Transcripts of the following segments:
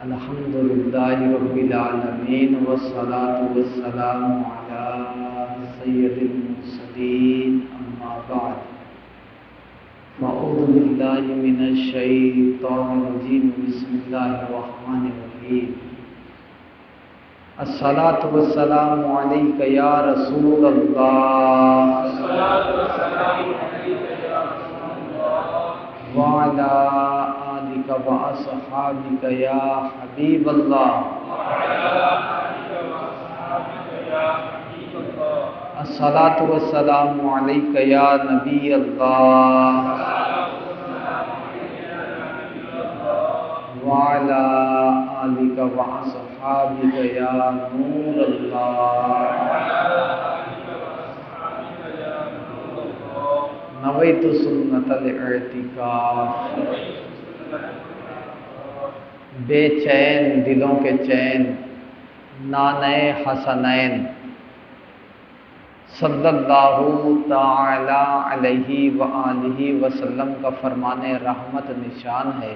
الحمد للہ رب العالمین والصلاة والسلام علی سید المرسلین اما بعد فاعوذ باللہ من الشیطان الرجیم بسم اللہ الرحمن الرحیم الصلاة والسلام علیک یا رسول اللہ وعلی آلک واصحابک یا حبیب اللہ الصلاة والسلام علیک یا نبی اللہ وعلی آلک واصحابک یا نور اللہ نویت سنت الاعتکاف بے چین دلوں کے چین نانے حسنین صلی اللہ تعالی علیہ وآلہ وسلم کا فرمان رحمت نشان ہے۔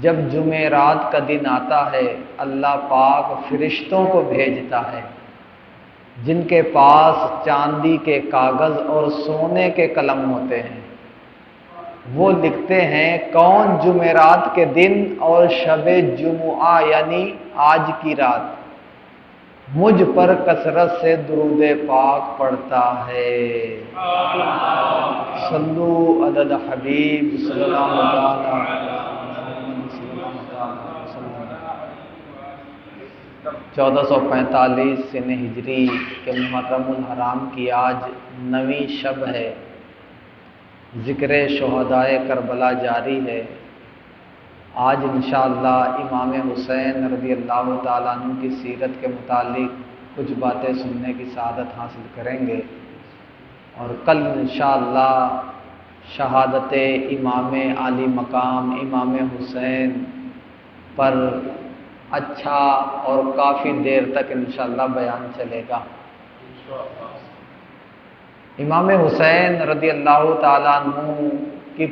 جب جمعرات کا دن آتا ہے اللہ پاک فرشتوں کو بھیجتا ہے جن کے پاس چاندی کے کاغذ اور سونے کے قلم ہوتے ہیں۔ وہ لکھتے ہیں کون جمعرات کے دن اور شب جمعہ یعنی آج کی رات مجھ پر کثرت سے درود پاک پڑھتا ہے۔ صلو علی الحبیب صلی اللہ علیہ وسلم۔ 1445 سن ہجری کے محرم الحرام کی آج 9ویں شب ہے۔ ذکر شہدائے کربلا جاری ہے۔ آج انشاءاللہ امام حسین رضی اللہ تعالیٰ عنہ کی سیرت کے متعلق کچھ باتیں سننے کی سعادت حاصل کریں گے، اور کل انشاءاللہ شہادت امام عالی مقام امام حسین پر اچھا اور کافی دیر تک انشاءاللہ بیان چلے گا۔ امام حسین رضی اللہ تعالیٰ عنہ کی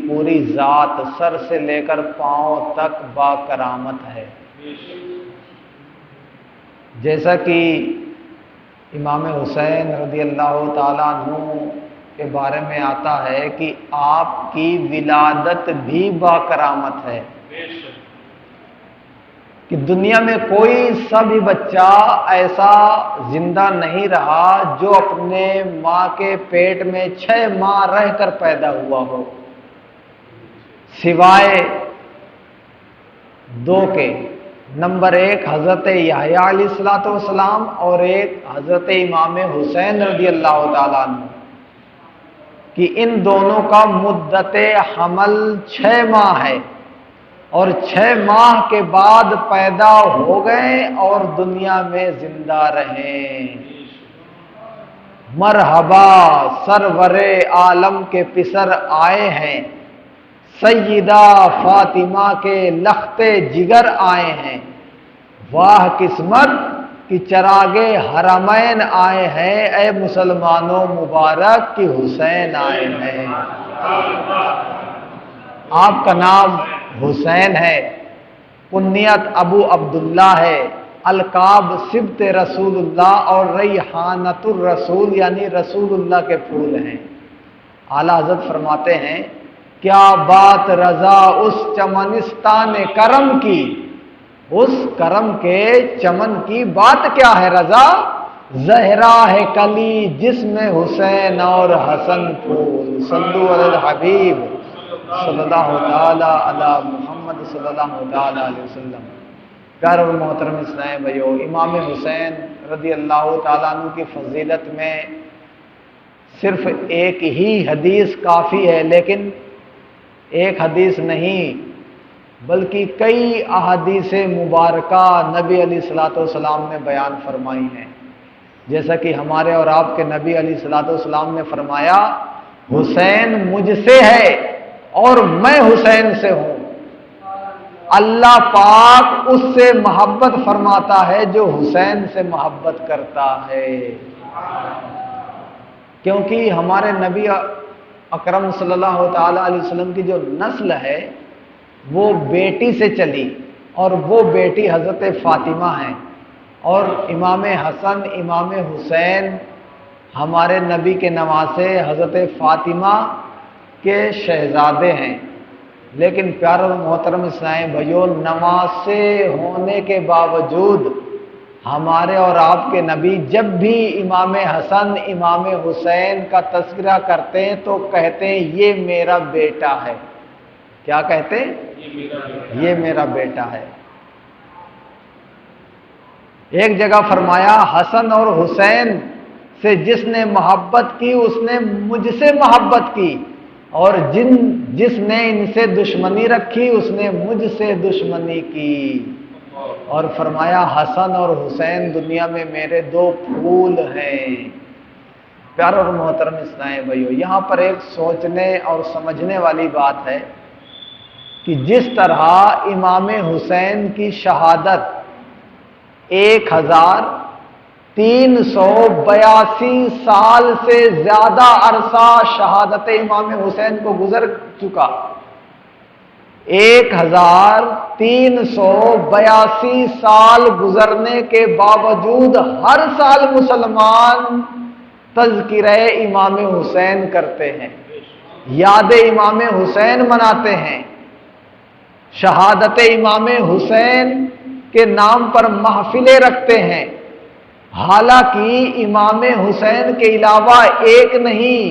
پوری ذات سر سے لے کر پاؤں تک با کرامت ہے۔ جیسا کہ امام حسین رضی اللہ تعالیٰ عنہ کے بارے میں آتا ہے کہ آپ کی ولادت بھی با کرامت ہے کہ دنیا میں کوئی سا بھی بچہ ایسا زندہ نہیں رہا جو اپنے ماں کے پیٹ میں 6 ماہ رہ کر پیدا ہوا ہو، سوائے 2 کے۔ نمبر 1 حضرت یحییٰ علیہ السلام اور ایک حضرت امام حسین رضی اللہ تعالیٰ عنہ کہ ان دونوں کا مدت حمل 6 ماہ ہے، اور 6 ماہ کے بعد پیدا ہو گئے اور دنیا میں زندہ رہے۔ مرحبا سرور عالم کے پسر آئے ہیں، سیدہ فاطمہ کے لخت جگر آئے ہیں، واہ قسمت کہ چراغ حرمین آئے ہیں، اے مسلمانوں مبارک کہ حسین آئے ہیں۔ آپ کا نام حسین ہے، کنیت ابو عبداللہ ہے، القاب سبط رسول اللہ اور ریحانۃ الرسول یعنی رسول اللہ کے پھول ہیں۔ اعلیٰ حضرت فرماتے ہیں کیا بات رضا اس چمنستان کرم کی، اس کرم کے چمن کی بات کیا ہے رضا، زہرا ہے کلی جس میں حسین اور حسن پھول۔ صلو علی الحبیب صلی اللہ تعالی علی محمد صلی اللہ تعالی علیہ وسلم۔ پیارے اور محترم اسلام بھائیو، امام حسین رضی اللہ تعالیٰ عنہ کی فضیلت میں صرف ایک ہی حدیث کافی ہے، لیکن ایک حدیث نہیں بلکہ کئی احادیث مبارکہ نبی علیہ الصلوۃ والسلام نے بیان فرمائی ہیں۔ جیسا کہ ہمارے اور آپ کے نبی علیہ الصلوۃ والسلام نے فرمایا حسین مجھ سے ہے اور میں حسین سے ہوں۔ اللہ پاک اس سے محبت فرماتا ہے جو حسین سے محبت کرتا ہے، کیونکہ ہمارے نبی اکرم صلی اللہ تعالی علیہ وسلم کی جو نسل ہے وہ بیٹی سے چلی، اور وہ بیٹی حضرت فاطمہ ہیں، اور امام حسن امام حسین ہمارے نبی کے نواسے حضرت فاطمہ کے شہزادے ہیں۔ لیکن پیارے اور محترم اسلامی بھائیو، نواسے ہونے کے باوجود ہمارے اور آپ کے نبی جب بھی امام حسن امام حسین کا تذکرہ کرتے ہیں تو کہتے ہیں یہ میرا بیٹا ہے۔ کیا کہتے ہیں؟ یہ میرا بیٹا ہے۔ ایک جگہ فرمایا حسن اور حسین سے جس نے محبت کی اس نے مجھ سے محبت کی، اور جس نے ان سے دشمنی رکھی اس نے مجھ سے دشمنی کی۔ اور فرمایا حسن اور حسین دنیا میں میرے دو پھول ہیں۔ پیارے اور محترم اسلامی بھائیو، یہاں پر ایک سوچنے اور سمجھنے والی بات ہے کہ جس طرح امام حسین کی شہادت 1382 سال سے زیادہ عرصہ شہادت امام حسین کو گزر چکا، 1382 سال گزرنے کے باوجود ہر سال مسلمان تذکرہ امام حسین کرتے ہیں، یاد امام حسین مناتے ہیں، شہادت امام حسین کے نام پر محفلیں رکھتے ہیں۔ حالانکہ امام حسین کے علاوہ ایک نہیں،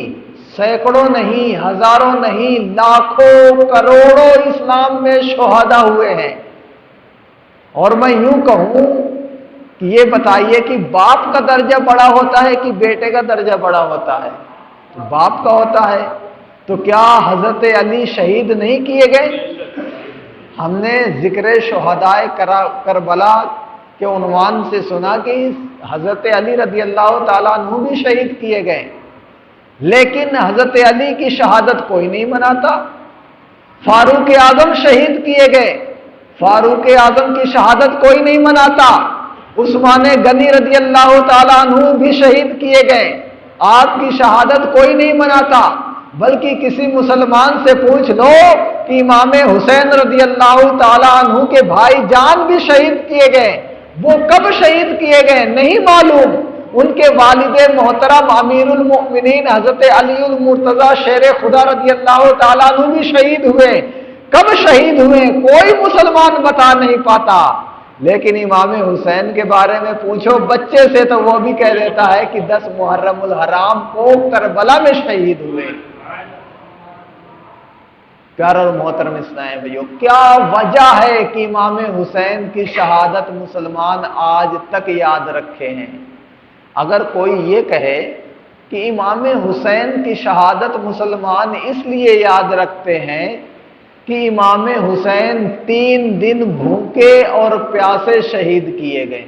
سینکڑوں نہیں، ہزاروں نہیں، لاکھوں کروڑوں اسلام میں شہداء ہوئے ہیں۔ اور میں یوں کہوں کہ یہ بتائیے کہ باپ کا درجہ بڑا ہوتا ہے کہ بیٹے کا درجہ بڑا ہوتا ہے؟ تو باپ کا ہوتا ہے۔ تو کیا حضرت علی شہید نہیں کیے گئے؟ ہم نے ذکر شہدائے کربلا کے عنوان سے سنا کہ حضرت علی رضی اللہ تعالیٰ عنہ بھی شہید کیے گئے، لیکن حضرت علی کی شہادت کوئی نہیں مناتا۔ فاروق اعظم شہید کیے گئے، فاروق اعظم کی شہادت کوئی نہیں مناتا۔ عثمان غنی رضی اللہ تعالیٰ عنہ بھی شہید کیے گئے، آپ کی شہادت کوئی نہیں مناتا۔ بلکہ کسی مسلمان سے پوچھ لو کہ امام حسین رضی اللہ تعالیٰ عنہ کے بھائی جان بھی شہید کیے گئے، وہ کب شہید کیے گئے نہیں معلوم۔ ان کے والد محترم امیر المؤمنین حضرت علی المرتضی شیر خدا رضی اللہ تعالیٰ عنہ بھی شہید ہوئے، کب شہید ہوئے کوئی مسلمان بتا نہیں پاتا۔ لیکن امام حسین کے بارے میں پوچھو بچے سے تو وہ بھی کہہ دیتا ہے کہ 10 محرم الحرام کو کربلا میں شہید ہوئے۔ پیارے اور محترم اسلامی بھائیو، کیا وجہ ہے کہ امام حسین کی شہادت مسلمان آج تک یاد رکھے ہیں؟ اگر کوئی یہ کہے کہ امام حسین کی شہادت مسلمان اس لیے یاد رکھتے ہیں کہ امام حسین 3 دن بھوکے اور پیاسے شہید کیے گئے،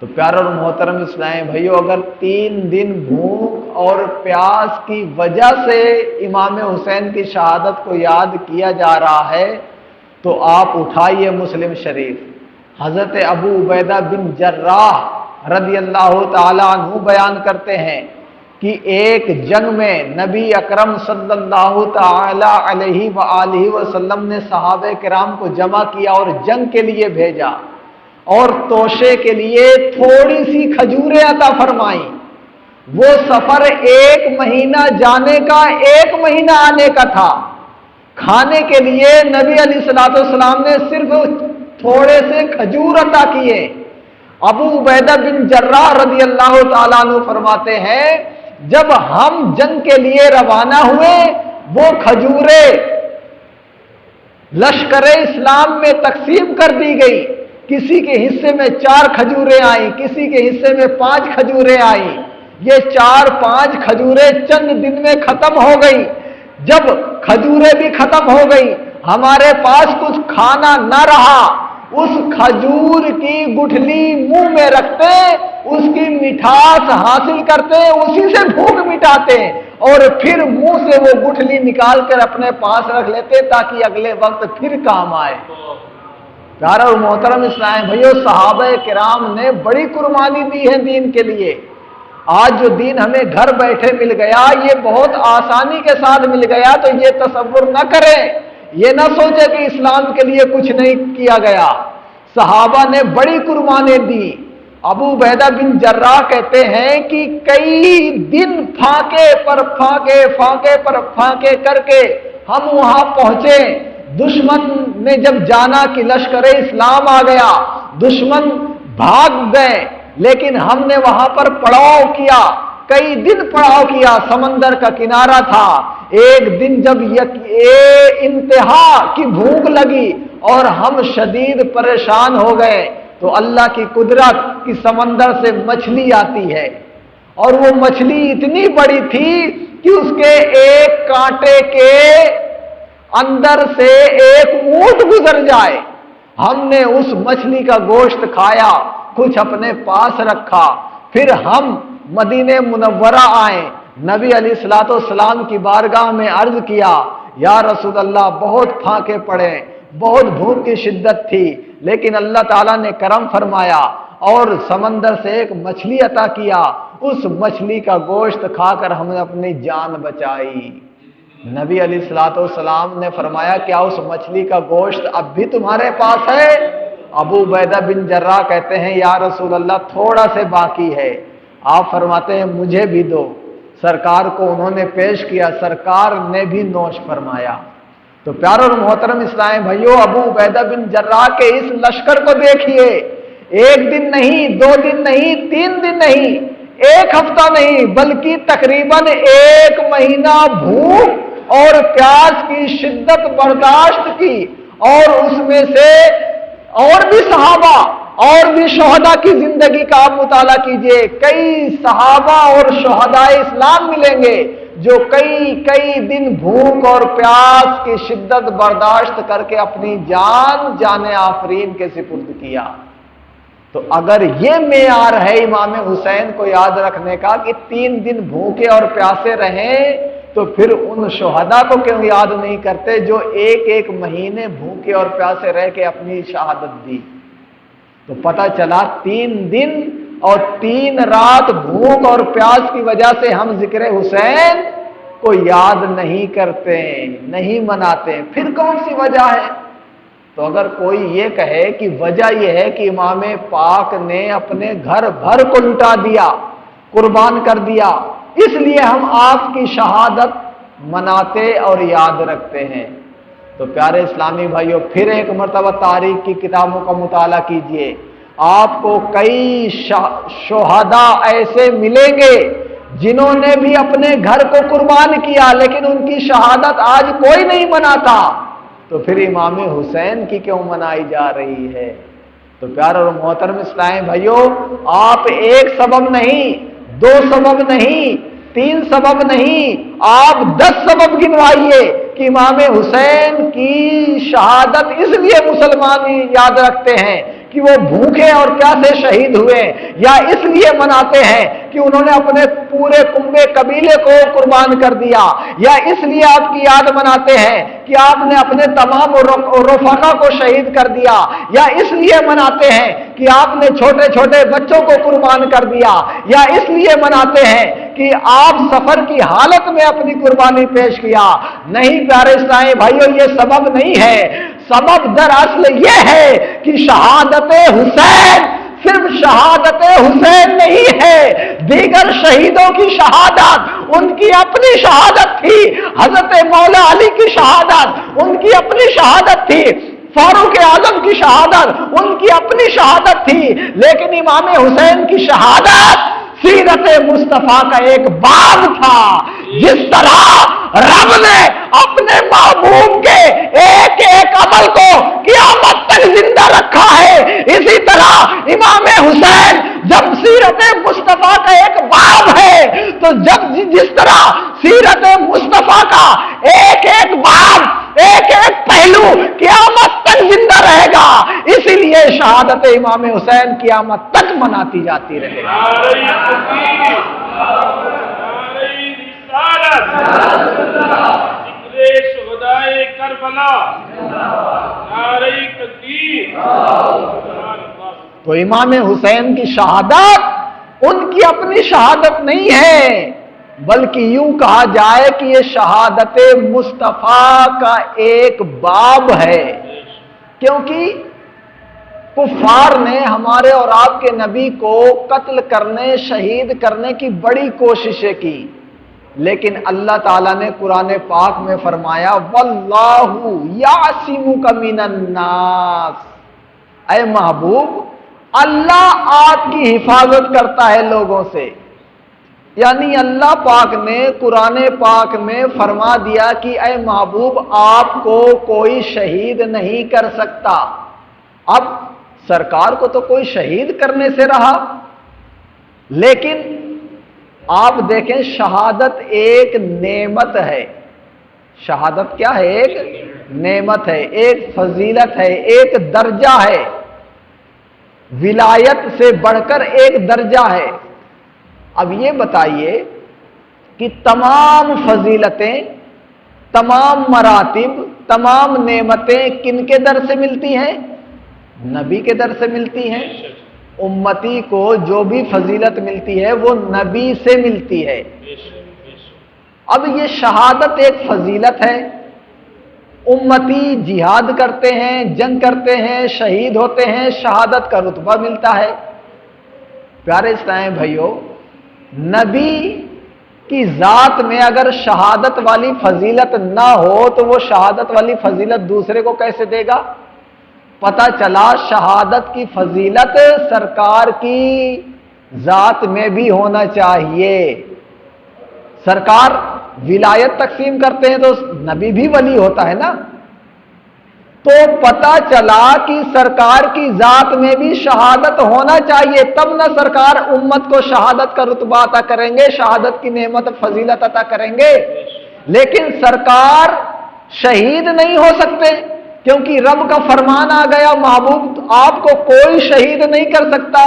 تو پیارے اور محترم اسلامی بھائیو، اگر 3 دن بھوک اور پیاس کی وجہ سے امام حسین کی شہادت کو یاد کیا جا رہا ہے تو آپ اٹھائیے مسلم شریف، حضرت ابو عبیدہ بن جراح رضی اللہ تعالیٰ عنہ بیان کرتے ہیں کہ ایک جنگ میں نبی اکرم صلی اللہ تعالیٰ علیہ وآلہ وسلم نے صحابہ کرام کو جمع کیا اور جنگ کے لیے بھیجا، اور توشے کے لیے تھوڑی سی کھجوریں عطا فرمائیں۔ وہ سفر 1 مہینہ جانے کا 1 مہینہ آنے کا تھا، کھانے کے لیے نبی علیہ الصلوۃ والسلام نے صرف تھوڑے سے کھجور عطا کیے۔ ابو عبیدہ بن جراح رضی اللہ تعالیٰ عنہ فرماتے ہیں جب ہم جنگ کے لیے روانہ ہوئے وہ کھجوریں لشکر اسلام میں تقسیم کر دی گئی، کسی کے حصے میں 4 کھجوریں آئیں، کسی کے حصے میں 5 کھجوریں آئیں، یہ 4-5 کھجوریں چند دن میں ختم ہو گئی۔ جب کھجوریں بھی ختم ہو گئی، ہمارے پاس کچھ کھانا نہ رہا، اس کھجور کی گٹھلی منہ میں رکھتے، اس کی مٹھاس حاصل کرتے، اسی سے بھوک مٹاتے، اور پھر منہ سے وہ گٹھلی نکال کر اپنے پاس رکھ لیتے تاکہ اگلے وقت پھر کام آئے۔ پیارے اور محترم اسلامی بھائیو، صحابہ کرام نے بڑی قربانی دی ہے دین کے لیے۔ آج جو دین ہمیں گھر بیٹھے مل گیا، یہ بہت آسانی کے ساتھ مل گیا، تو یہ تصور نہ کریں یہ نہ سوچے کہ اسلام کے لیے کچھ نہیں کیا گیا، صحابہ نے بڑی قربانی دی۔ ابو عبیدہ بن جراح کہتے ہیں کہ کئی دن پھانکے پر پھانکے کر کے ہم وہاں پہنچے۔ دشمن نے جب جانا کہ لشکر اسلام آ گیا، دشمن بھاگ گئے، لیکن ہم نے وہاں پر پڑاؤ کیا، کئی دن پڑاؤ کیا، سمندر کا کنارہ تھا۔ ایک دن جب انتہا کی بھوک لگی اور ہم شدید پریشان ہو گئے تو اللہ کی قدرت کی سمندر سے مچھلی آتی ہے، اور وہ مچھلی اتنی بڑی تھی کہ اس کے ایک کانٹے کے اندر سے ایک اونٹ گزر جائے۔ ہم نے اس مچھلی کا گوشت کھایا، کچھ اپنے پاس رکھا، پھر ہم مدینہ منورہ آئے، نبی علیہ الصلوۃ والسلام کی بارگاہ میں عرض کیا، یا رسول اللہ بہت پھانکے پڑے، بہت بھوک کی شدت تھی، لیکن اللہ تعالیٰ نے کرم فرمایا اور سمندر سے ایک مچھلی عطا کیا، اس مچھلی کا گوشت کھا کر ہم نے اپنی جان بچائی۔ نبی علیہ الصلوۃ والسلام نے فرمایا، کیا اس مچھلی کا گوشت اب بھی تمہارے پاس ہے؟ ابو عبیدہ بن جراح کہتے ہیں، یا رسول اللہ تھوڑا سے باقی ہے۔ آپ فرماتے ہیں مجھے بھی دو۔ سرکار کو انہوں نے پیش کیا، سرکار نے بھی نوش فرمایا۔ تو پیارے اور محترم اسلام بھائیو، ابو عبیدہ بن جراح کے اس لشکر کو دیکھیے، ایک دن نہیں، 2 دن نہیں، 3 دن نہیں، ایک ہفتہ نہیں، بلکہ تقریباً 1 مہینہ بھوک اور پیاس کی شدت برداشت کی، اور اس میں سے اور بھی صحابہ اور بھی شہداء کی زندگی کا آپ مطالعہ کیجئے، کئی صحابہ اور شہداء اسلام ملیں گے جو کئی دن بھوک اور پیاس کی شدت برداشت کر کے اپنی جان آفرین کے سپرد کیا۔ تو اگر یہ معیار ہے امام حسین کو یاد رکھنے کا کہ 3 دن بھوکے اور پیاسے رہیں، تو پھر ان شہداء کو کیوں یاد نہیں کرتے جو ایک مہینے بھوکے اور پیاسے رہ کے اپنی شہادت دی؟ تو پتہ چلا 3 دن اور 3 رات بھوک اور پیاس کی وجہ سے ہم ذکر حسین کو یاد نہیں کرتے، نہیں مناتے، پھر کون سی وجہ ہے؟ تو اگر کوئی یہ کہے کہ وجہ یہ ہے کہ امام پاک نے اپنے گھر بھر کو لٹا دیا، قربان کر دیا، اس لیے ہم آپ کی شہادت مناتے اور یاد رکھتے ہیں، تو پیارے اسلامی بھائیوں پھر ایک مرتبہ تاریخ کی کتابوں کا مطالعہ کیجئے، آپ کو کئی شہداء ایسے ملیں گے جنہوں نے بھی اپنے گھر کو قربان کیا لیکن ان کی شہادت آج کوئی نہیں مناتا، تو پھر امام حسین کی کیوں منائی جا رہی ہے؟ تو پیارے اور محترم اسلامی بھائیوں، آپ ایک سبب نہیں، 2 سبب نہیں، 3 سبب نہیں، آپ 10 سبب گنوائیے کہ امام حسین کی شہادت اس لیے مسلمان یاد رکھتے ہیں کہ وہ بھوکے اور پیاسے شہید ہوئے، یا اس لیے مناتے ہیں کہ انہوں نے اپنے پورے کنبے قبیلے کو قربان کر دیا، یا اس لیے آپ کی یاد مناتے ہیں کہ آپ نے اپنے تمام رفقا کو شہید کر دیا، یا اس لیے مناتے ہیں کہ آپ نے چھوٹے چھوٹے بچوں کو قربان کر دیا، یا اس لیے مناتے ہیں کہ آپ سفر کی حالت میں اپنی قربانی پیش کیا۔ نہیں پیارے اسلامی بھائیوں، یہ سبب نہیں ہے، سبب دراصل یہ ہے کہ شہادت حسین صرف شہادت حسین نہیں ہے، دیگر شہیدوں کی شہادت ان کی اپنی شہادت تھی، حضرت مولا علی کی شہادت ان کی اپنی شہادت تھی، فاروق اعظم کی شہادت ان کی اپنی شہادت تھی، لیکن امام حسین کی شہادت سیرت مصطفیٰ کا ایک باب تھا۔ جس طرح رب نے اپنے محبوب کے ایک عمل کو قیامت تک زندہ رکھا ہے، اسی طرح امام حسین جب سیرت مصطفیٰ کا ایک باب ہے، تو جس طرح سیرت مصطفیٰ کا ایک باب، ایک پہلو قیامت تک زندہ رہے گا، اسی لیے شہادت امام حسین قیامت تک مناتی جاتی رہے گی۔ تو امام حسین کی شہادت ان کی اپنی شہادت نہیں ہے، بلکہ یوں کہا جائے کہ یہ شہادت مصطفیٰ کا ایک باب ہے، کیونکہ کفار نے ہمارے اور آپ کے نبی کو قتل کرنے، شہید کرنے کی بڑی کوششیں کی، لیکن اللہ تعالیٰ نے قرآن پاک میں فرمایا واللہ یعصمک من الناس، اے محبوب اللہ آپ کی حفاظت کرتا ہے لوگوں سے۔ یعنی اللہ پاک نے قرآن پاک میں فرما دیا کہ اے محبوب آپ کو کوئی شہید نہیں کر سکتا۔ اب سرکار کو تو کوئی شہید کرنے سے رہا، لیکن آپ دیکھیں شہادت ایک نعمت ہے۔ شہادت کیا ہے؟ ایک نعمت ہے، ایک فضیلت ہے، ایک درجہ ہے، ولایت سے بڑھ کر ایک درجہ ہے۔ اب یہ بتائیے کہ تمام فضیلتیں، تمام مراتب، تمام نعمتیں کن کے در سے ملتی ہیں؟ نبی کے در سے ملتی ہیں۔ امتی کو جو بھی فضیلت ملتی ہے وہ نبی سے ملتی ہے۔ اب یہ شہادت ایک فضیلت ہے، امتی جہاد کرتے ہیں، جنگ کرتے ہیں، شہید ہوتے ہیں، شہادت کا رتبہ ملتا ہے۔ پیارے اسلام بھائیو، نبی کی ذات میں اگر شہادت والی فضیلت نہ ہو تو وہ شہادت والی فضیلت دوسرے کو کیسے دے گا؟ پتہ چلا شہادت کی فضیلت سرکار کی ذات میں بھی ہونا چاہیے۔ سرکار ولایت تقسیم کرتے ہیں تو نبی بھی ولی ہوتا ہے نا، تو پتہ چلا کہ سرکار کی ذات میں بھی شہادت ہونا چاہیے، تب نہ سرکار امت کو شہادت کا رتبہ عطا کریں گے، شہادت کی نعمت فضیلت عطا کریں گے۔ لیکن سرکار شہید نہیں ہو سکتے، کیونکہ رب کا فرمان آ گیا محبوب آپ کو کوئی شہید نہیں کر سکتا۔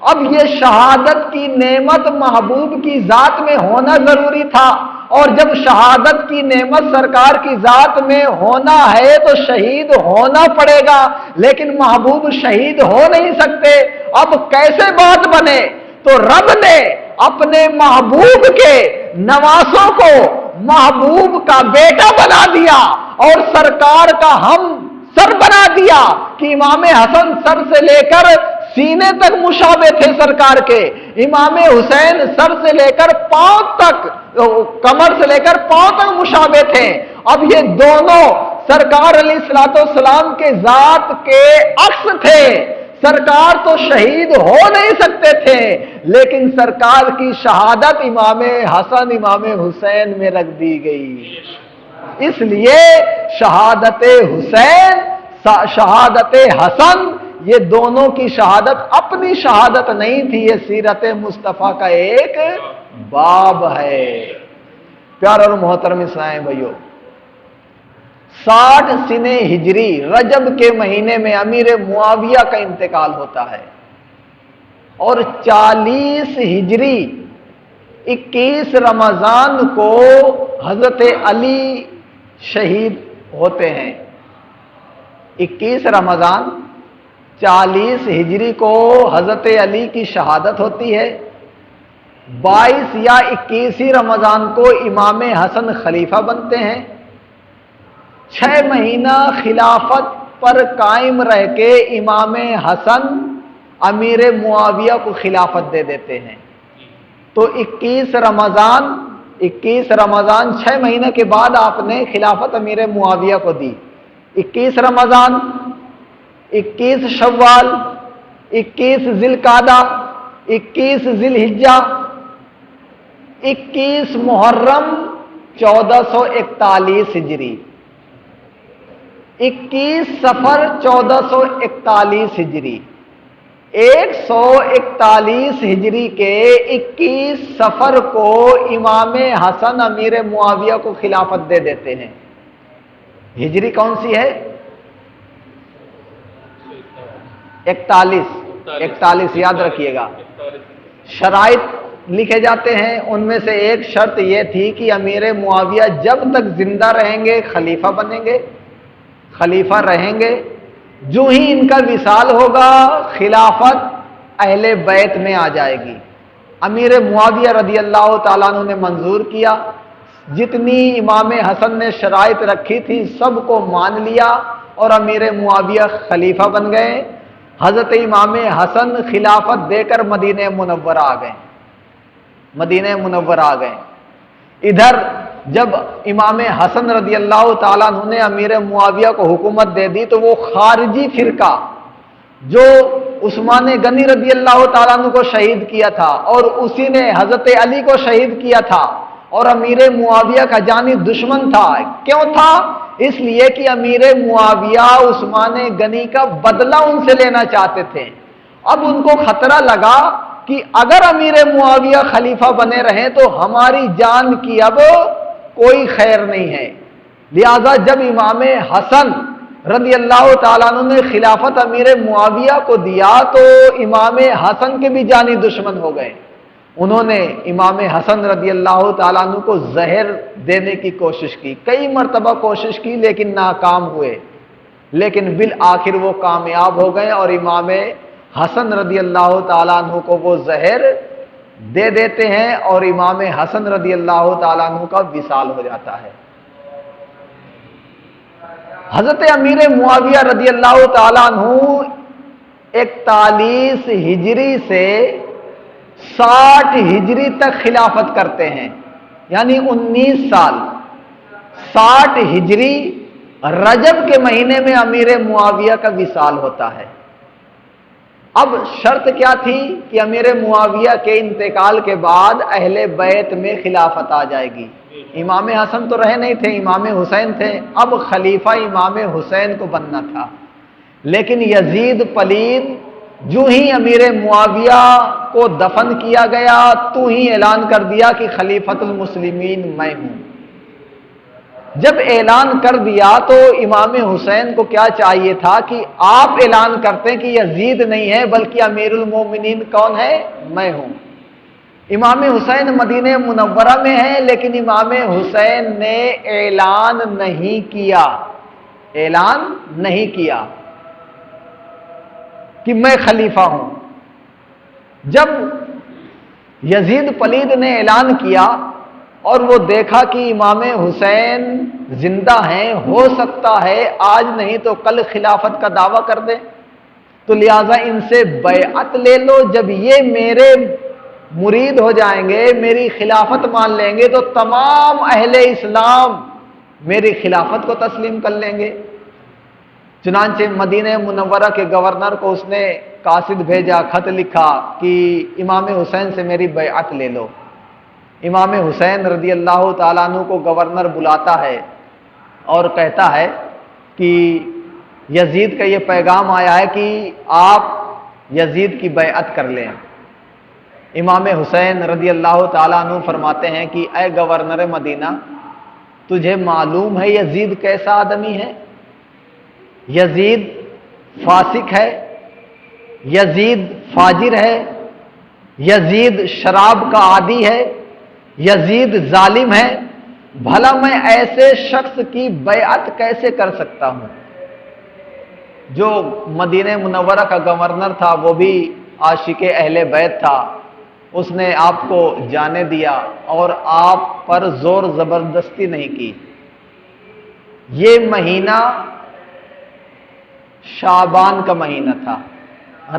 اب یہ شہادت کی نعمت محبوب کی ذات میں ہونا ضروری تھا، اور جب شہادت کی نعمت سرکار کی ذات میں ہونا ہے تو شہید ہونا پڑے گا، لیکن محبوب شہید ہو نہیں سکتے۔ اب کیسے بات بنے؟ تو رب نے اپنے محبوب کے نواسوں کو محبوب کا بیٹا بنا دیا اور سرکار کا ہم سر بنا دیا کہ امام حسن سر سے لے کر سینے تک مشابہ تھے سرکار کے، امام حسین سر سے لے کر پاؤں تک، کمر سے لے کر پاؤں تک مشابہ تھے۔ اب یہ دونوں سرکار علیہ الصلوۃ والسلام کے ذات کے عکس تھے۔ سرکار تو شہید ہو نہیں سکتے تھے، لیکن سرکار کی شہادت امام حسن امام حسین میں رکھ دی گئی۔ اس لیے شہادت حسین، شہادت حسن، یہ دونوں کی شہادت اپنی شہادت نہیں تھی، یہ سیرت مصطفیٰ کا ایک باب ہے۔ پیار اور محترم اسلام بھائیو، 60 سنہ ہجری رجب کے مہینے میں امیر معاویہ کا انتقال ہوتا ہے، اور 40 ہجری 21 رمضان کو حضرت علی شہید ہوتے ہیں۔ 21 رمضان 40 ہجری کو حضرت علی کی شہادت ہوتی ہے۔ 22 یا 21 رمضان کو امام حسن خلیفہ بنتے ہیں۔ 6 مہینہ خلافت پر قائم رہ کے امام حسن امیر معاویہ کو خلافت دے دیتے ہیں۔ تو 21 رمضان 6 مہینے کے بعد آپ نے خلافت امیر معاویہ کو دی۔ 21 رمضان، 21 شوال، 21 ذی القعدہ، 21 ذی الحجہ، 21 محرم 1441 ہجری، 21 صفر 1441 ہجری، 141 ہجری کے 21 صفر کو امام حسن امیر معاویہ کو خلافت دے دیتے ہیں۔ ہجری کون سی ہے؟ 41 یاد رکھیے گا۔ شرائط لکھے جاتے ہیں، ان میں سے ایک شرط یہ تھی کہ امیر معاویہ جب تک زندہ رہیں گے خلیفہ بنیں گے، خلیفہ رہیں گے۔ جو ہی ان کا وصال ہوگا خلافت اہل بیت میں آ جائے گی۔ امیر معاویہ رضی اللہ تعالیٰ عنہ نے منظور کیا، جتنی امام حسن نے شرائط رکھی تھی سب کو مان لیا اور امیر معاویہ خلیفہ بن گئے۔ حضرت امام حسن خلافت دے کر مدینہ منورہ آ گئے، مدینہ منورہ آ گئے۔ ادھر جب امام حسن رضی اللہ تعالیٰ عنہ نے امیر معاویہ کو حکومت دے دی تو وہ خارجی فرقہ جو عثمان غنی رضی اللہ تعالیٰ عنہ کو شہید کیا تھا اور اسی نے حضرت علی کو شہید کیا تھا اور امیر معاویہ کا جانی دشمن تھا، کیوں تھا؟ اس لیے کہ امیر معاویہ عثمان غنی کا بدلہ ان سے لینا چاہتے تھے۔ اب ان کو خطرہ لگا کہ اگر امیر معاویہ خلیفہ بنے رہیں تو ہماری جان کی اب کوئی خیر نہیں ہے، لہذا جب امام حسن رضی اللہ تعالیٰ عنہ نے خلافت امیر معاویہ کو دیا تو امام حسن کے بھی جانی دشمن ہو گئے۔ انہوں نے امام حسن رضی اللہ تعالیٰ عنہ کو زہر دینے کی کوشش کی، کئی مرتبہ کوشش کی لیکن ناکام ہوئے، لیکن بالآخر وہ کامیاب ہو گئے اور امام حسن رضی اللہ تعالیٰ عنہ کو وہ زہر دے دیتے ہیں اور امام حسن رضی اللہ تعالیٰ عنہ کا وصال ہو جاتا ہے۔ حضرت امیر معاویہ رضی اللہ تعالیٰ عنہ 41 ہجری سے 60 ہجری تک خلافت کرتے ہیں، یعنی 19 سال۔ 60 ہجری رجب کے مہینے میں امیر معاویہ کا وصال ہوتا ہے۔ اب شرط کیا تھی کہ امیر معاویہ کے انتقال کے بعد اہل بیت میں خلافت آ جائے گی۔ امام حسن تو رہے نہیں تھے، امام حسین تھے، اب خلیفہ امام حسین کو بننا تھا، لیکن یزید پلید جو ہی امیر معاویہ کو دفن کیا گیا تو ہی اعلان کر دیا کہ خلیفۃ المسلمین میں ہوں۔ جب اعلان کر دیا تو امام حسین کو کیا چاہیے تھا کہ آپ اعلان کرتے کہ یزید نہیں ہے بلکہ امیر المومنین کون ہے؟ میں ہوں۔ امام حسین مدینہ منورہ میں ہیں لیکن امام حسین نے اعلان نہیں کیا، اعلان نہیں کیا کہ میں خلیفہ ہوں۔ جب یزید پلید نے اعلان کیا اور وہ دیکھا کہ امام حسین زندہ ہیں، ہو سکتا ہے آج نہیں تو کل خلافت کا دعویٰ کر دیں، تو لہٰذا ان سے بیعت لے لو، جب یہ میرے مرید ہو جائیں گے، میری خلافت مان لیں گے تو تمام اہل اسلام میری خلافت کو تسلیم کر لیں گے۔ چنانچہ مدینہ منورہ کے گورنر کو اس نے قاصد بھیجا، خط لکھا کہ امام حسین سے میری بیعت لے لو۔ امام حسین رضی اللہ تعالیٰ عنہ کو گورنر بلاتا ہے اور کہتا ہے کہ یزید کا یہ پیغام آیا ہے کہ آپ یزید کی بیعت کر لیں۔ امام حسین رضی اللہ تعالیٰ عنہ فرماتے ہیں کہ اے گورنر مدینہ، تجھے معلوم ہے یزید کیسا آدمی ہے؟ یزید فاسق ہے، یزید فاجر ہے، یزید شراب کا عادی ہے، یزید ظالم ہے، بھلا میں ایسے شخص کی بیعت کیسے کر سکتا ہوں؟ جو مدینہ منورہ کا گورنر تھا وہ بھی عاشق اہل بیت تھا، اس نے آپ کو جانے دیا اور آپ پر زور زبردستی نہیں کی۔ یہ مہینہ شعبان کا مہینہ تھا،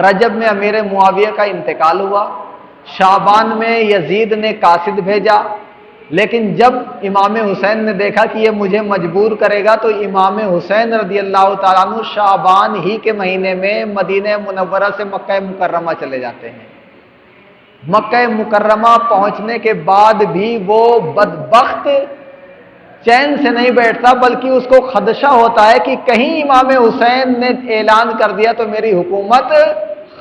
رجب میں امیر معاویہ کا انتقال ہوا، شعبان میں یزید نے قاصد بھیجا، لیکن جب امام حسین نے دیکھا کہ یہ مجھے مجبور کرے گا تو امام حسین رضی اللہ تعالیٰ عنہ شعبان ہی کے مہینے میں مدینہ منورہ سے مکہ مکرمہ چلے جاتے ہیں۔ مکہ مکرمہ پہنچنے کے بعد بھی وہ بدبخت چین سے نہیں بیٹھتا، بلکہ اس کو خدشہ ہوتا ہے کہ کہیں امام حسین نے اعلان کر دیا تو میری حکومت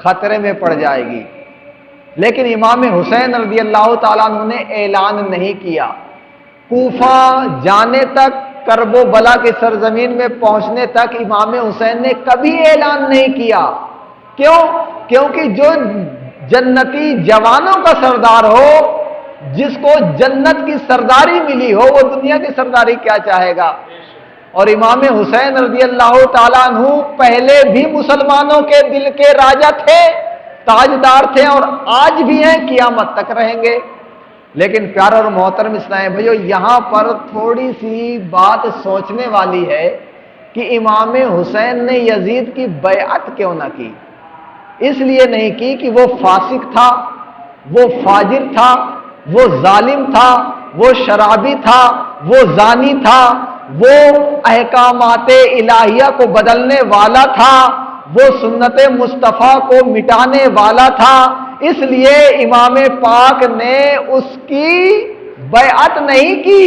خطرے میں پڑ جائے گی، لیکن امام حسین رضی اللہ تعالیٰ عنہ نے اعلان نہیں کیا۔ کوفہ جانے تک، کرب و بلا کی سرزمین میں پہنچنے تک امام حسین نے کبھی اعلان نہیں کیا۔ کیوں؟ کیونکہ جو جنتی جوانوں کا سردار ہو، جس کو جنت کی سرداری ملی ہو، وہ دنیا کی سرداری کیا چاہے گا؟ اور امام حسین رضی اللہ تعالیٰ عنہ پہلے بھی مسلمانوں کے دل کے راجا تھے تاجدار تھے اور آج بھی ہیں، قیامت تک رہیں گے۔ لیکن پیارے اور محترم اسلام بھائیو، یہاں پر تھوڑی سی بات سوچنے والی ہے کہ امام حسین نے یزید کی بیعت کیوں نہ کی؟ اس لیے نہیں کی کہ وہ فاسق تھا، وہ فاجر تھا، وہ ظالم تھا، وہ شرابی تھا، وہ زانی تھا، وہ احکامات الہیہ کو بدلنے والا تھا، وہ سنت مصطفیٰ کو مٹانے والا تھا، اس لیے امام پاک نے اس کی بیعت نہیں کی۔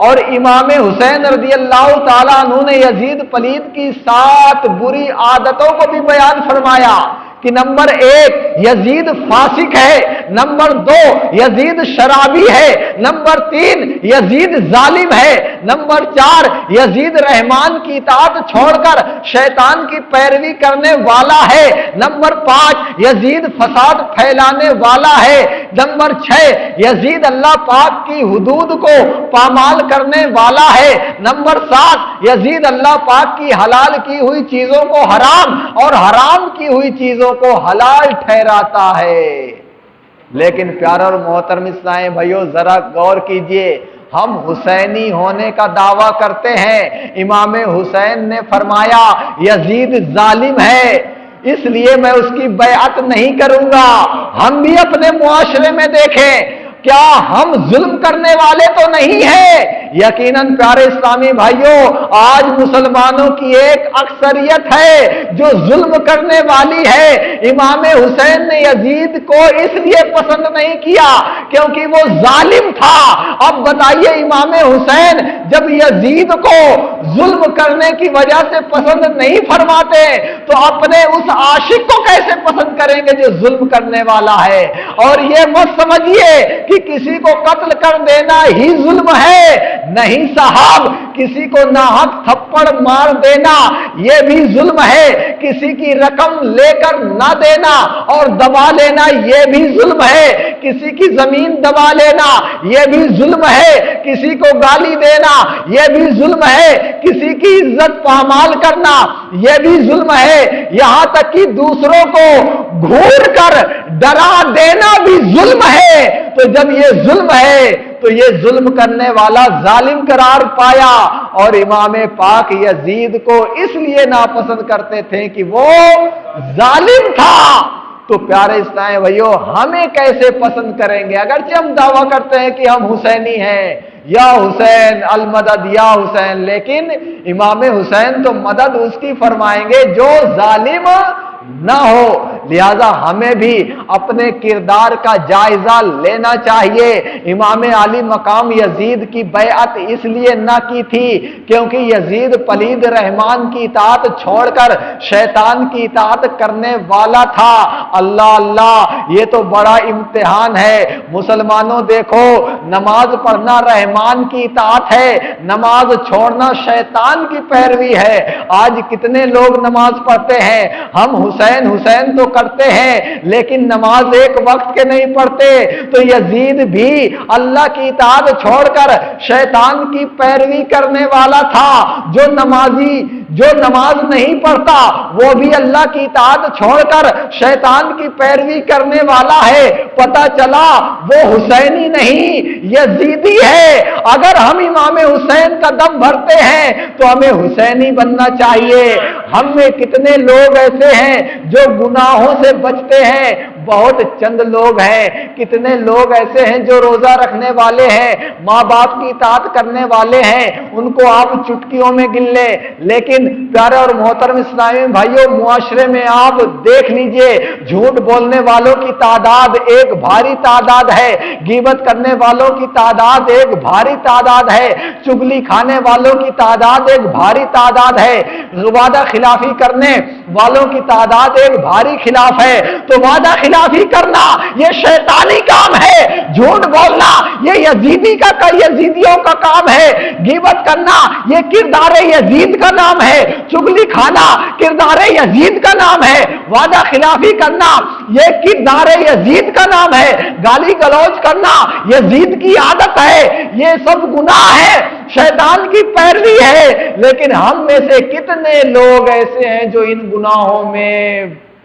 اور امام حسین رضی اللہ تعالیٰ عنہ نے یزید پلید کی 7 بری عادتوں کو بھی بیان فرمایا کہ نمبر 1 یزید فاسق ہے، نمبر 2 یزید شرابی ہے، نمبر 3 یزید ظالم ہے، نمبر 4 یزید رحمان کی اطاعت چھوڑ کر شیطان کی پیروی کرنے والا ہے، نمبر 5 یزید فساد پھیلانے والا ہے، نمبر 6 یزید اللہ پاک کی حدود کو پامال کرنے والا ہے، نمبر 7 یزید اللہ پاک کی حلال کی ہوئی چیزوں کو حرام اور حرام کی ہوئی چیزوں کو حلال ٹھہراتا ہے۔ لیکن پیارے اور محترم اسلام بھائیو، ذرا غور کیجئے، ہم حسینی ہونے کا دعویٰ کرتے ہیں، امام حسین نے فرمایا یزید ظالم ہے، اس لیے میں اس کی بیعت نہیں کروں گا۔ ہم بھی اپنے معاشرے میں دیکھیں، کیا ہم ظلم کرنے والے تو نہیں ہیں؟ یقیناً پیارے اسلامی بھائیوں، آج مسلمانوں کی ایک اکثریت ہے جو ظلم کرنے والی ہے۔ امام حسین نے یزید کو اس لیے پسند نہیں کیا کیونکہ وہ ظالم تھا۔ اب بتائیے، امام حسین جب یزید کو ظلم کرنے کی وجہ سے پسند نہیں فرماتے تو اپنے اس عاشق کو کیسے پسند کریں گے جو ظلم کرنے والا ہے؟ اور یہ مت سمجھیے کہ کسی کو قتل کر دینا ہی ظلم ہے، نہیں صاحب، کسی کو ناحق تھپڑ مار دینا یہ بھی ظلم ہے، کسی کی رقم لے کر نہ دینا اور دبا لینا یہ بھی ظلم ہے، کسی کی زمین دبا لینا یہ بھی ظلم ہے، کسی کو گالی دینا یہ بھی ظلم ہے، کسی کی عزت پامال کرنا یہ بھی ظلم ہے، یہاں تک کہ دوسروں کو گھور کر ڈرا دینا بھی ظلم ہے۔ تو جب یہ ظلم ہے تو یہ ظلم کرنے والا ظالم قرار پایا، اور امام پاک یزید کو اس لیے ناپسند کرتے تھے کہ وہ ظالم تھا۔ تو پیارے اسلام بھائیو، ہمیں کیسے پسند کریں گے؟ اگرچہ ہم دعویٰ کرتے ہیں کہ ہم حسینی ہیں، یا حسین المدد یا حسین، لیکن امام حسین تو مدد اس کی فرمائیں گے جو ظالم نہ ہو۔ لہذا ہمیں بھی اپنے کردار کا جائزہ لینا چاہیے۔ امام علی مقام یزید کی بیعت اس لیے نہ کی تھی کیونکہ یزید پلید رحمان کی اطاعت چھوڑ کر شیطان کی اطاعت کرنے والا تھا۔ اللہ اللہ، یہ تو بڑا امتحان ہے۔ مسلمانوں دیکھو، نماز پڑھنا رحمان کی اطاعت ہے، نماز چھوڑنا شیطان کی پیروی ہے۔ آج کتنے لوگ نماز پڑھتے ہیں، ہم حسین حسین تو کرتے ہیں لیکن نماز ایک وقت کے نہیں پڑھتے۔ تو یزید بھی اللہ کی اطاعت چھوڑ کر شیطان کی پیروی کرنے والا تھا۔ جو نماز نہیں پڑھتا وہ بھی اللہ کی اطاعت چھوڑ کر شیطان کی پیروی کرنے والا ہے۔ پتہ چلا وہ حسینی نہیں یزیدی ہے۔ اگر ہم امام حسین کا دم بھرتے ہیں تو ہمیں حسینی بننا چاہیے۔ ہم میں کتنے لوگ ایسے ہیں جو گناہوں سے بچتے ہیں، بہت چند لوگ ہیں۔ کتنے لوگ ایسے ہیں جو روزہ رکھنے والے ہیں، ماں باپ کی اطاعت کرنے والے ہیں، ان کو آپ چٹکیوں میں گن لیں۔ لیکن پیارے اور محترم اسلامی بھائیوں، معاشرے میں آپ دیکھ لیجئے، جھوٹ بولنے والوں کی تعداد ایک بھاری تعداد ہے، غیبت کرنے والوں کی تعداد ایک بھاری تعداد ہے، چغلی کھانے والوں کی تعداد ایک بھاری تعداد ہے، وعدہ خلافی کرنے والوں کی تعداد ایک بھاری خلاف ہے۔ تو وعدہ خلافی کرنا یہ شیطانی کام ہے، جھوٹ بولنا یہ یزیدیوں کا کام ہے، غیبت کرنا یہ کردار یزید کا نام ہے، چغلی کھانا کردار یزید کا نام ہے، وعدہ خلافی کرنا یہ کردار یزید کا نام ہے، گالی گلوچ کرنا یزید کی عادت ہے۔ یہ سب گناہ ہے، شیطان کی پیروی ہے۔ لیکن ہم میں سے کتنے لوگ ایسے ہیں جو ان گناہوں میں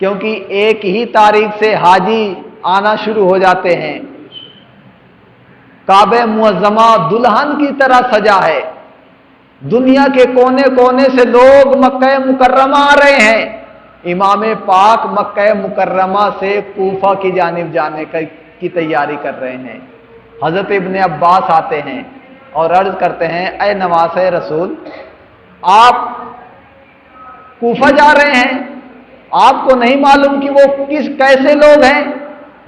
کیونکہ ایک ہی تاریخ سے حاجی آنا شروع ہو جاتے ہیں۔ کعبہ معظمہ دلہن کی طرح سجا ہے، دنیا کے کونے کونے سے لوگ مکہ مکرمہ آ رہے ہیں۔ امام پاک مکہ مکرمہ سے کوفہ کی جانب جانے کی تیاری کر رہے ہیں۔ حضرت ابن عباس آتے ہیں اور عرض کرتے ہیں، اے نواسہ رسول، آپ کوفہ جا رہے ہیں، آپ کو نہیں معلوم کہ وہ کیسے لوگ ہیں؟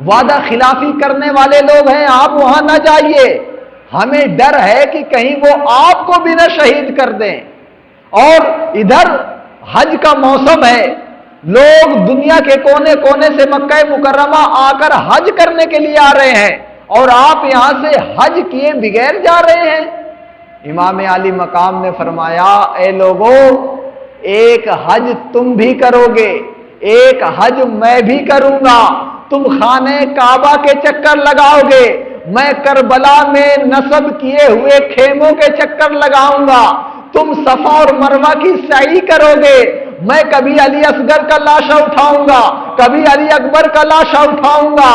وعدہ خلافی کرنے والے لوگ ہیں، آپ وہاں نہ جائیے، ہمیں ڈر ہے کہ کہیں وہ آپ کو بھی نہ شہید کر دیں۔ اور ادھر حج کا موسم ہے، لوگ دنیا کے کونے کونے سے مکہ مکرمہ آ کر حج کرنے کے لیے آ رہے ہیں، اور آپ یہاں سے حج کیے بغیر جا رہے ہیں۔ امام علی مقام نے فرمایا، اے لوگوں، ایک حج تم بھی کرو گے، ایک حج میں بھی کروں گا۔ تم خانہ کعبہ کے چکر لگاؤ گے، میں کربلا میں نصب کیے ہوئے خیموں کے چکر لگاؤں گا۔ تم صفا اور مروہ کی سعی کرو گے، میں کبھی علی اصغر کا لاشا اٹھاؤں گا، کبھی علی اکبر کا لاشا اٹھاؤں گا،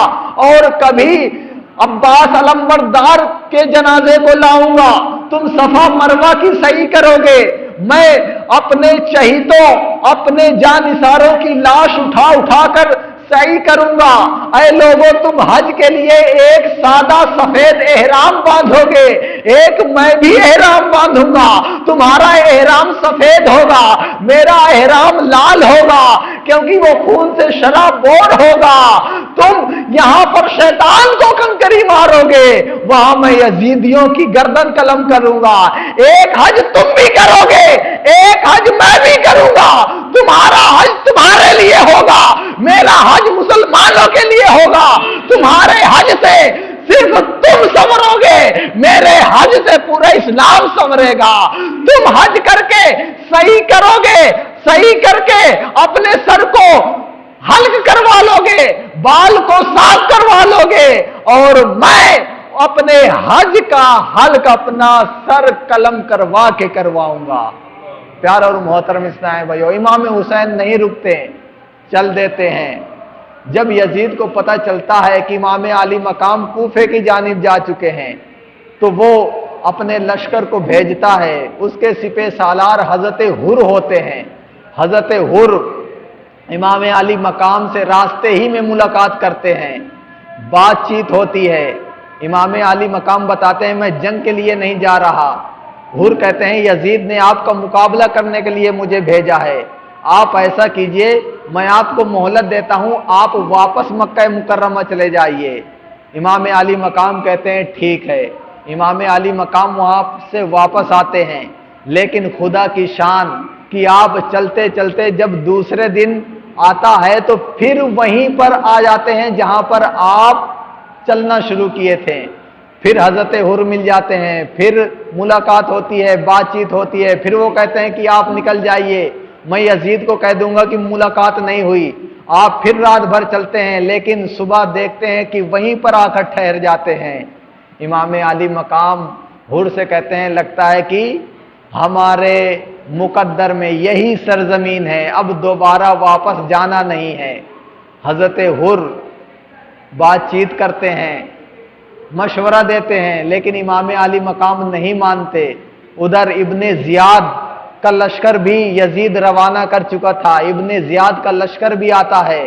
اور کبھی عباس علمبردار کے جنازے کو لاؤں گا۔ تم صفا مروہ کی سعی کرو گے، میں اپنے چہیتوں، اپنے جانثاروں کی لاش اٹھا اٹھا کر سعی کروں گا۔ اے لوگوں، تم حج کے لیے ایک سادہ سفید احرام باندھو گے، ایک میں بھی احرام باندھوں گا۔ تمہارا احرام سفید ہوگا، میرا احرام لال ہوگا، کیونکہ وہ خون سے شرابور ہوگا۔ تم یہاں پر شیطان کو کنکری مارو گے، وہاں میں یزیدیوں کی گردن قلم کروں گا۔ ایک حج تم بھی کرو گے، ایک حج میں بھی کروں گا۔ تمہارا حج تمہارے لیے ہوگا، میرا حج مسلمانوں کے لیے ہوگا۔ تمہارے حج سے صرف تم سنورو گے، میرے حج سے پورا اسلام سنورے گا۔ تم حج کر کے صحیح کرو گے، صحیح کر کے اپنے سر کو حلق کروا لو گے، بال کو صاف کروا لو گے، اور میں اپنے حج کا حلق اپنا سر قلم کروا کے کرواؤں گا۔ پیار اور محترم اسلام بھائیو، امام حسین نہیں رکتے، چل دیتے ہیں۔ جب یزید کو پتہ چلتا ہے کہ امام علی مقام کوفے کی جانب جا چکے ہیں، تو وہ اپنے لشکر کو بھیجتا ہے۔ اس کے سپہ سالار حضرت حر ہوتے ہیں۔ حضرت حر امام علی مقام سے راستے ہی میں ملاقات کرتے ہیں، بات چیت ہوتی ہے۔ امام علی مقام بتاتے ہیں، میں جنگ کے لیے نہیں جا رہا۔ حر کہتے ہیں، یزید نے آپ کا مقابلہ کرنے کے لیے مجھے بھیجا ہے، آپ ایسا کیجئے، میں آپ کو مہلت دیتا ہوں، آپ واپس مکہ مکرمہ چلے جائیے۔ امام علی مقام کہتے ہیں ٹھیک ہے۔ امام علی مقام وہاں سے واپس آتے ہیں، لیکن خدا کی شان کہ آپ چلتے چلتے جب دوسرے دن آتا ہے تو پھر وہیں پر آ جاتے ہیں جہاں پر آپ چلنا شروع کیے تھے۔ پھر حضرت حر مل جاتے ہیں، پھر ملاقات ہوتی ہے، بات چیت ہوتی ہے، پھر وہ کہتے ہیں کہ آپ نکل جائیے، میں یزید کو کہہ دوں گا کہ ملاقات نہیں ہوئی۔ آپ پھر رات بھر چلتے ہیں، لیکن صبح دیکھتے ہیں کہ وہیں پر آ کر ٹھہر جاتے ہیں۔ امام علی مقام حر سے کہتے ہیں، لگتا ہے کہ ہمارے مقدر میں یہی سرزمین ہے، اب دوبارہ واپس جانا نہیں ہے۔ حضرت حر بات چیت کرتے ہیں، مشورہ دیتے ہیں، لیکن امام علی مقام نہیں مانتے۔ ادھر ابن زیاد کا لشکر بھی یزید روانہ کر چکا تھا، ابن زیاد کا لشکر بھی آتا ہے،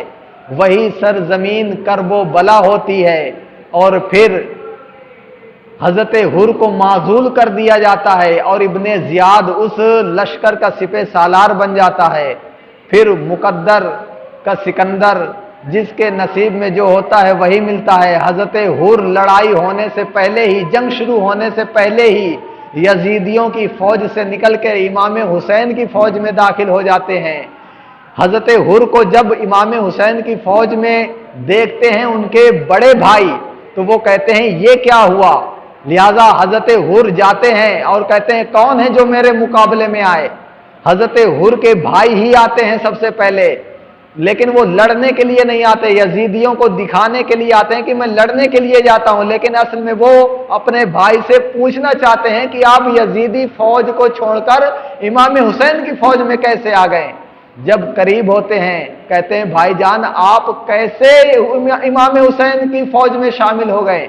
وہی سرزمین کرب و بلا ہوتی ہے، اور پھر حضرت حر کو معزول کر دیا جاتا ہے، اور ابن زیاد اس لشکر کا سپہ سالار بن جاتا ہے۔ پھر مقدر کا سکندر، جس کے نصیب میں جو ہوتا ہے وہی ملتا ہے۔ حضرت حر لڑائی ہونے سے پہلے ہی، جنگ شروع ہونے سے پہلے ہی یزیدیوں کی فوج سے نکل کے امام حسین کی فوج میں داخل ہو جاتے ہیں۔ حضرت حر کو جب امام حسین کی فوج میں دیکھتے ہیں ان کے بڑے بھائی، تو وہ کہتے ہیں یہ کیا ہوا؟ لہذا حضرت حر جاتے ہیں اور کہتے ہیں کون ہے جو میرے مقابلے میں آئے؟ حضرت حر کے بھائی ہی آتے ہیں سب سے پہلے، لیکن وہ لڑنے کے لیے نہیں آتے، یزیدیوں کو دکھانے کے لیے آتے ہیں کہ میں لڑنے کے لیے جاتا ہوں، لیکن اصل میں وہ اپنے بھائی سے پوچھنا چاہتے ہیں کہ آپ یزیدی فوج کو چھوڑ کر امام حسین کی فوج میں کیسے آ گئے؟ جب قریب ہوتے ہیں کہتے ہیں بھائی جان آپ کیسے امام حسین کی فوج میں شامل ہو گئے؟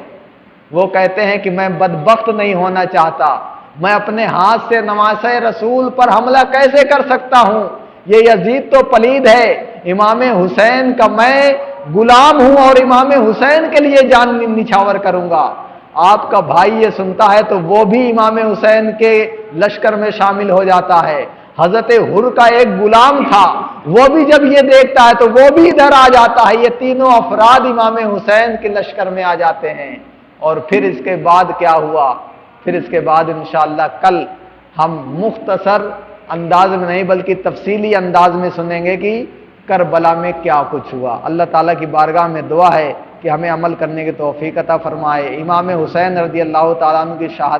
وہ کہتے ہیں کہ میں بدبخت نہیں ہونا چاہتا، میں اپنے ہاتھ سے نواسۂ رسول پر حملہ کیسے کر سکتا ہوں؟ یہ یزید تو پلید ہے، امام حسین کا میں غلام ہوں اور امام حسین کے لیے جان نچھاور کروں گا۔ آپ کا بھائی یہ سنتا ہے تو وہ بھی امام حسین کے لشکر میں شامل ہو جاتا ہے۔ حضرت حر کا ایک غلام تھا، وہ بھی جب یہ دیکھتا ہے تو وہ بھی ادھر آ جاتا ہے۔ یہ تینوں افراد امام حسین کے لشکر میں آ جاتے ہیں۔ اور پھر اس کے بعد کیا ہوا؟ پھر اس کے بعد انشاءاللہ کل ہم مختصر انداز میں نہیں بلکہ تفصیلی انداز میں سنیں گے کہ کربلا میں کیا کچھ ہوا۔ اللہ تعالیٰ کی بارگاہ میں دعا ہے کہ ہمیں عمل کرنے کی توفیق عطا فرمائے۔ امام حسین رضی اللہ تعالیٰ عنہ کی شہادت